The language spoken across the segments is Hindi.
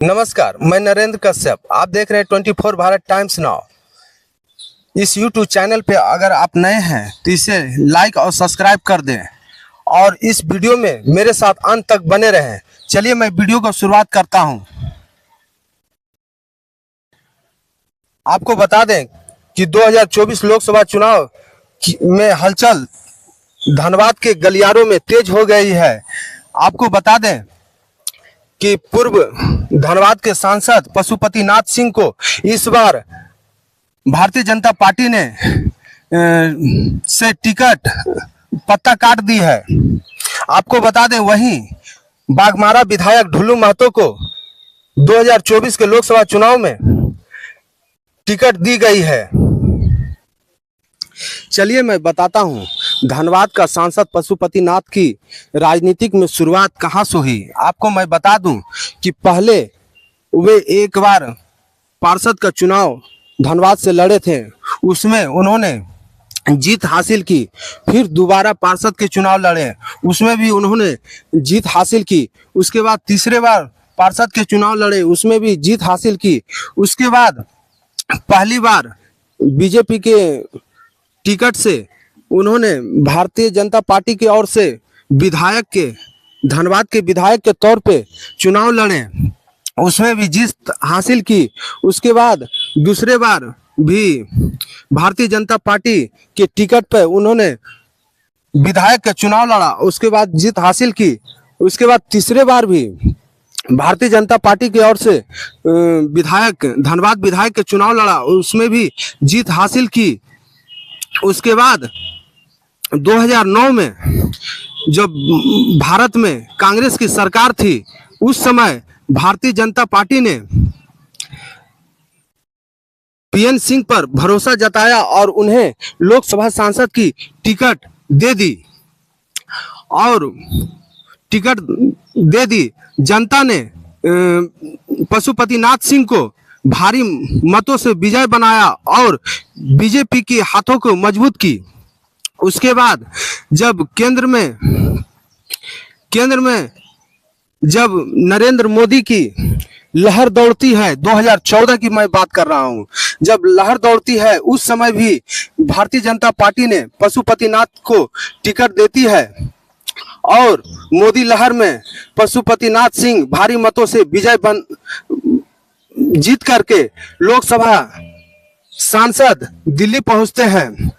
नमस्कार, मैं नरेंद्र कश्यप। आप देख रहे हैं 24 भारत टाइम्स नाउ। इस YouTube चैनल पे अगर आप नए हैं तो इसे लाइक और सब्सक्राइब कर दें और इस वीडियो में मेरे साथ अंत तक बने रहें। चलिए मैं वीडियो को शुरुआत करता हूं। आपको बता दें कि 2024 लोकसभा चुनाव में हलचल धनबाद के गलियारों में तेज हो गई है। आपको बता दें कि पूर्व धनबाद के सांसद पशुपतिनाथ सिंह को इस बार भारतीय जनता पार्टी ने से टिकट पत्ता काट दी है। आपको बता दें वहीं बाघमारा विधायक ढुल्लू महतो को 2024 के लोकसभा चुनाव में टिकट दी गई है। चलिए मैं बताता हूं धनबाद का सांसद पशुपतिनाथ की राजनीतिक में शुरुआत कहां से हुई। आपको मैं बता दूं कि पहले वे एक बार पार्षद का चुनाव धनबाद से लड़े थे, उसमें उन्होंने जीत हासिल की। फिर दोबारा पार्षद के चुनाव लड़े, उसमें भी उन्होंने जीत हासिल की। उसके बाद तीसरे बार पार्षद के चुनाव लड़े, उसमें भी जीत हासिल की। उसके बाद पहली बार बीजेपी के टिकट से उन्होंने भारतीय जनता पार्टी की ओर से विधायक के धनबाद के विधायक के तौर पे चुनाव लड़े, उसमें भी जीत हासिल की। उसके बाद दूसरे बार भी भारतीय जनता पार्टी के टिकट पे उन्होंने विधायक का चुनाव लड़ा, उसके बाद जीत हासिल की। उसके बाद तीसरे बार भी भारतीय जनता पार्टी की ओर से विधायक धनबाद विधायक के चुनाव लड़ा, उसमें भी जीत हासिल की। उसके बाद 2009 में जब भारत में कांग्रेस की सरकार थी, उस समय भारतीय जनता पार्टी ने पीएन सिंह पर भरोसा जताया और उन्हें लोकसभा सांसद की टिकट दे दी जनता ने पशुपतिनाथ सिंह को भारी मतों से विजय बनाया और बीजेपी के हाथों को मजबूत की। उसके बाद जब केंद्र में जब नरेंद्र मोदी की लहर दौड़ती है, 2014 की मैं बात कर रहा हूं, जब लहर दौड़ती है उस समय भी भारतीय जनता पार्टी ने पशुपतिनाथ को टिकट देती है और मोदी लहर में पशुपतिनाथ सिंह भारी मतों से जीत करके लोकसभा सांसद दिल्ली पहुंचते हैं।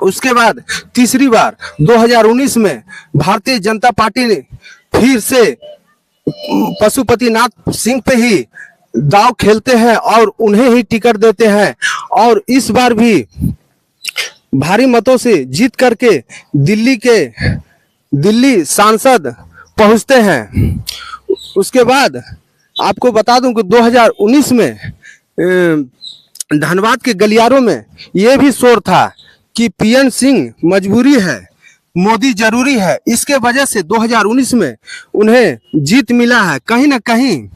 उसके बाद तीसरी बार 2019 में भारतीय जनता पार्टी ने फिर से पशुपतिनाथ सिंह पे ही दांव खेलते हैं और उन्हें ही टिकट देते हैं और इस बार भी भारी मतों से जीत करके दिल्ली सांसद पहुंचते हैं। उसके बाद आपको बता दूं कि 2019 में धनबाद के गलियारों में यह भी शोर था कि पीएन सिंह मजबूरी है, मोदी जरूरी है। इसके वजह से 2019 में उन्हें जीत मिला है। कहीं ना कहीं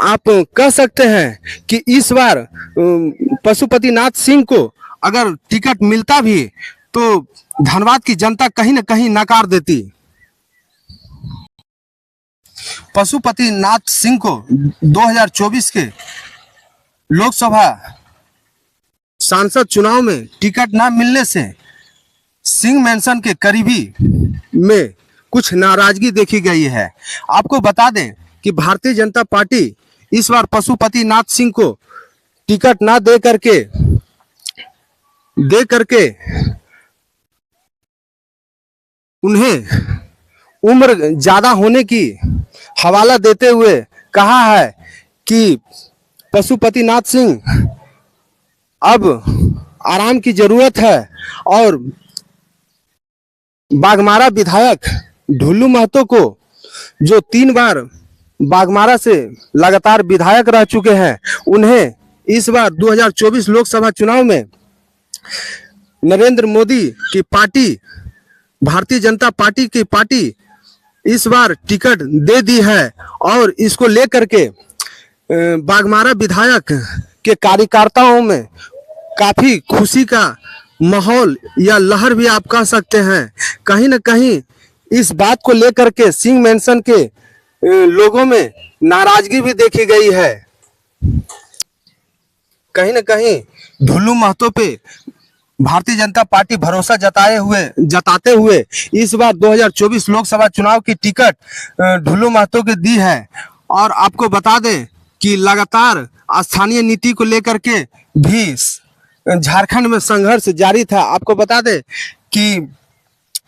आप कह सकते हैं कि इस बार पशुपतिनाथ सिंह को अगर टिकट मिलता भी तो धनबाद की जनता कहीं ना कहीं नकार देती। पशुपतिनाथ सिंह को 2024 के लोकसभा सांसद चुनाव में टिकट न मिलने से सिंह मेंशन के करीबी में कुछ नाराजगी देखी गई है। आपको बता दें कि भारतीय जनता पार्टी इस बार पशुपतिनाथ सिंह को टिकट ना दे करके उन्हें उम्र ज्यादा होने की हवाला देते हुए कहा है कि पशुपतिनाथ सिंह अब आराम की जरूरत है और बाघमारा विधायक ढुल्लू महतो को, जो 3 बार बाघमारा से लगातार विधायक रह चुके हैं, उन्हें इस बार 2024 लोकसभा चुनाव में नरेंद्र मोदी की पार्टी भारतीय जनता पार्टी की पार्टी इस बार टिकट दे दी है और इसको लेकर के बाघमारा विधायक के कार्यकर्ताओं में काफी खुशी का माहौल या लहर भी आप कह सकते हैं। कहीं ना कहीं इस बात को लेकर के सिंह मेंशन के लोगों में नाराजगी भी देखी गई है। कहीं न कहीं ढुल्लू महतो पे भारतीय जनता पार्टी भरोसा जताते हुए इस बार 2024 लोकसभा चुनाव की टिकट ढुल्लू महतो को दी है। और आपको बता दें कि लगातार स्थानीय नीति को लेकर के भी झारखंड में संघर्ष जारी था। आपको बता दें कि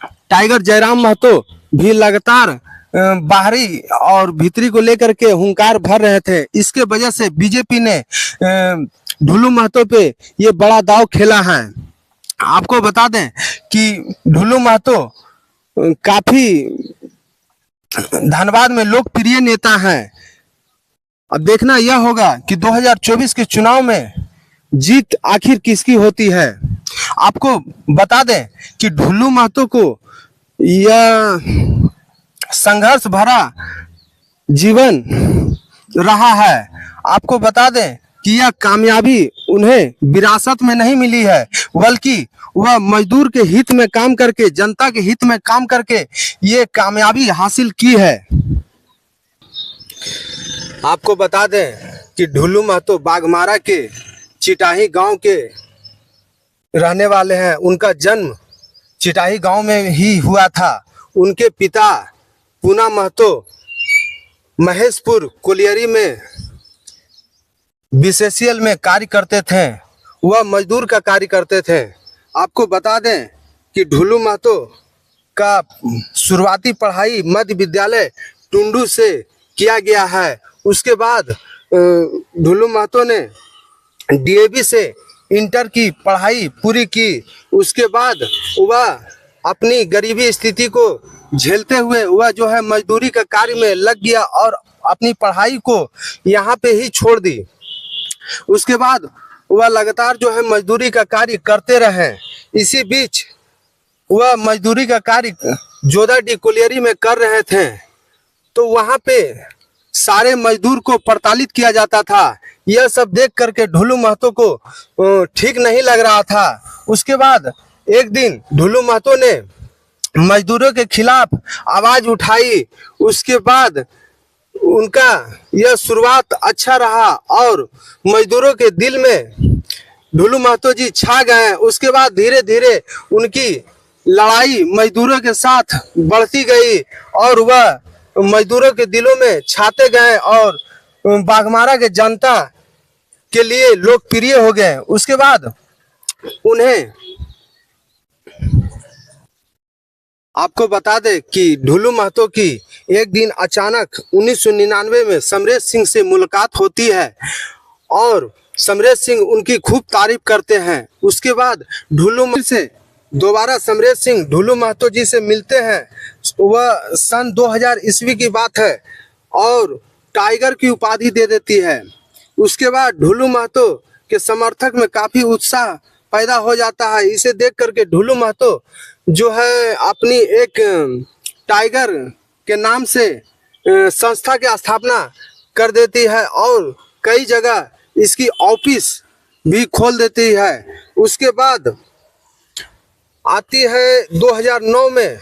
टाइगर जयराम महतो भी लगातार बाहरी और भीतरी को लेकर के हुंकार भर रहे थे। इसके वजह से बीजेपी ने ढुल्लू महतो पे ये बड़ा दांव खेला है। आपको बता दें कि ढुल्लू महतो काफी धनबाद में लोकप्रिय नेता हैं। अब देखना यह होगा कि 2024 के चुनाव में जीत आखिर किसकी होती है। आपको बता दें कि ढुल्लू महतो को यह संघर्ष भरा जीवन रहा है। आपको बता दें कि यह कामयाबी उन्हें विरासत में नहीं मिली है, बल्कि वह मजदूर के हित में काम करके, जनता के हित में काम करके ये कामयाबी हासिल की है। आपको बता दें कि ढुल्लू महतो बाघमारा के चिटाही गांव के रहने वाले हैं। उनका जन्म चिटाही गांव में ही हुआ था। उनके पिता पूना महतो महेशपुर कोलियरी में बीसीसीएल में कार्य करते थे। वह मजदूर का कार्य करते थे। आपको बता दें कि ढुल्लू महतो का शुरुआती पढ़ाई मध्य विद्यालय टुंडू से किया गया है। उसके बाद ढुल्लू महतो ने डीएवी से इंटर की पढ़ाई पूरी की। उसके बाद वह अपनी गरीबी स्थिति को झेलते हुए वह जो है मजदूरी का कार्य में लग गया और अपनी पढ़ाई को यहाँ पे ही छोड़ दी। उसके बाद वह लगातार जो है मजदूरी का कार्य करते रहे। इसी बीच वह मजदूरी का कार्य जोधाडीह कोलियरी में कर रहे थे, तो वहाँ पे सारे मजदूर को प्रताड़ित किया जाता था। यह सब देख करके ढुल्लू महतो को ठीक नहीं लग रहा था। उसके बाद एक दिन ढुल्लू महतो ने मजदूरों के खिलाफ आवाज उठाई। उसके बाद उनका यह शुरुआत अच्छा रहा और मजदूरों के दिल में ढुल्लू महतो जी छा गए। उसके बाद धीरे धीरे उनकी लड़ाई मजदूरों के साथ बढ़ती गई और वह मजदूरों के दिलों में छाते गए और बाघमारा के जनता के लिए लोकप्रिय हो गए। उसके बाद उन्हें आपको बता दें कि ढुल्लू महतो की एक दिन अचानक 1999 में समरेश सिंह से मुलाकात होती है और समरेश सिंह उनकी खूब तारीफ करते हैं। उसके बाद ढुल्लू से दोबारा समरेश सिंह ढुल्लू महतो जी से मिलते हैं। वह सन 2000 ईस्वी की बात है और टाइगर की उपाधि दे देती है। उसके बाद ढुल्लू महतो के समर्थक में काफी उत्साह पैदा हो जाता है। इसे देख करके ढुल्लू महतो जो है अपनी एक टाइगर के नाम से संस्था की स्थापना कर देती है और कई जगह इसकी ऑफिस भी खोल देती है। उसके बाद आती है 2009 में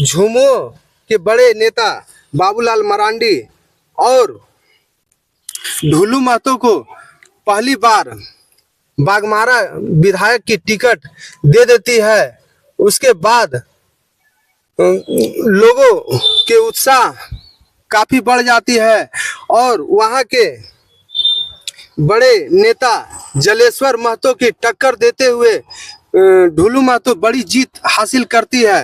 झुमो के बड़े नेता बाबूलाल मरांडी और ढुल्लू महतो को पहली बार बाघमारा विधायक की टिकट दे देती है। उसके बाद लोगों के उत्साह काफी बढ़ जाती है और वहां के बड़े नेता जलेश्वर महतो की टक्कर देते हुए ढुल्लू महतो बड़ी जीत हासिल करती है।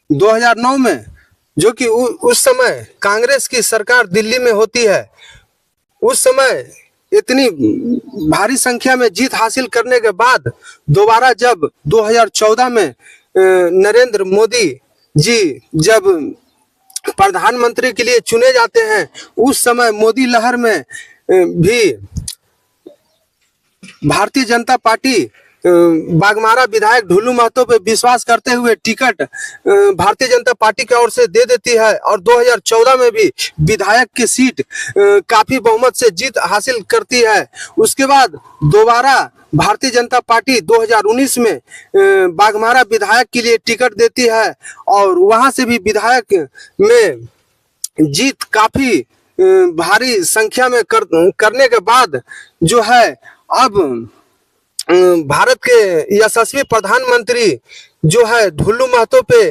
2009 में जो कि उस समय कांग्रेस की सरकार दिल्ली में होती है, उस समय इतनी भारी संख्या में जीत हासिल करने के बाद दोबारा जब 2014 में नरेंद्र मोदी जी जब प्रधानमंत्री के लिए चुने जाते हैं, उस समय मोदी लहर में भी भारतीय जनता पार्टी बाघमारा विधायक ढुल्लू महतो पे विश्वास करते हुए टिकट भारतीय जनता पार्टी की ओर से दे देती है और 2014 में भी विधायक की सीट काफी बहुमत से जीत हासिल करती है। उसके बाद दोबारा भारतीय जनता पार्टी 2019 में बाघमारा विधायक के लिए टिकट देती है और वहां से भी विधायक में जीत काफी भारी संख्या में करने के बाद जो है अब भारत के यशस्वी प्रधानमंत्री जो है ढुल्लू महतो पे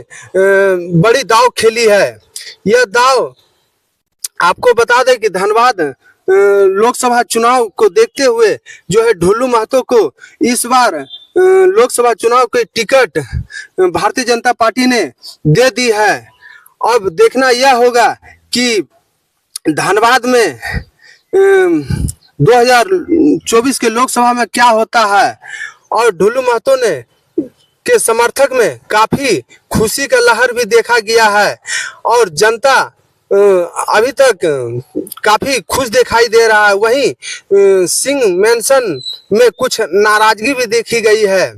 बड़ी दाव खेली है। यह दाव आपको बता दें कि धनबाद लोकसभा चुनाव को देखते हुए जो है ढुल्लू महतो को इस बार लोकसभा चुनाव के टिकट भारतीय जनता पार्टी ने दे दी है। अब देखना यह होगा कि धनबाद में 2024 के लोकसभा में क्या होता है और ढुल्लू महतो ने के समर्थक में काफी खुशी का लहर भी देखा गया है और जनता अभी तक काफी खुश दिखाई दे रहा है। वहीं सिंह मेंशन में कुछ नाराजगी भी देखी गई है।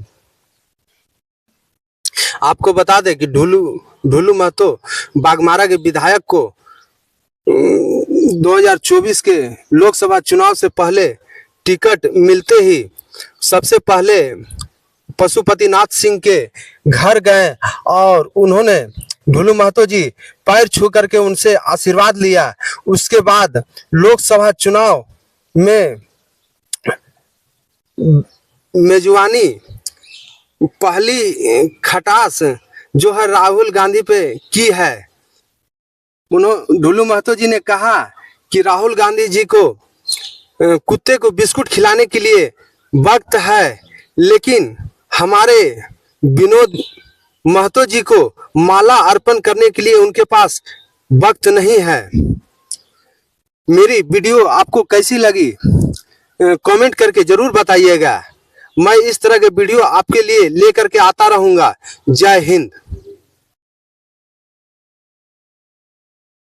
आपको बता दें कि ढुल्लू महतो बाघमारा के विधायक को 2024 के लोकसभा चुनाव से पहले टिकट मिलते ही सबसे पहले पशुपतिनाथ सिंह के घर गए और उन्होंने ढुल्लू महतो जी पैर छू करके उनसे आशीर्वाद लिया। उसके बाद लोकसभा चुनाव में मेजबानी पहली खटास जो है राहुल गांधी पे की है। ढुल्लू महतो जी ने कहा कि राहुल गांधी जी को कुत्ते को बिस्कुट खिलाने के लिए वक्त है, लेकिन हमारे विनोद महतो जी को माला अर्पण करने के लिए उनके पास वक्त नहीं है। मेरी वीडियो आपको कैसी लगी कमेंट करके जरूर बताइएगा। मैं इस तरह के वीडियो आपके लिए लेकर के आता रहूंगा। जय हिंद।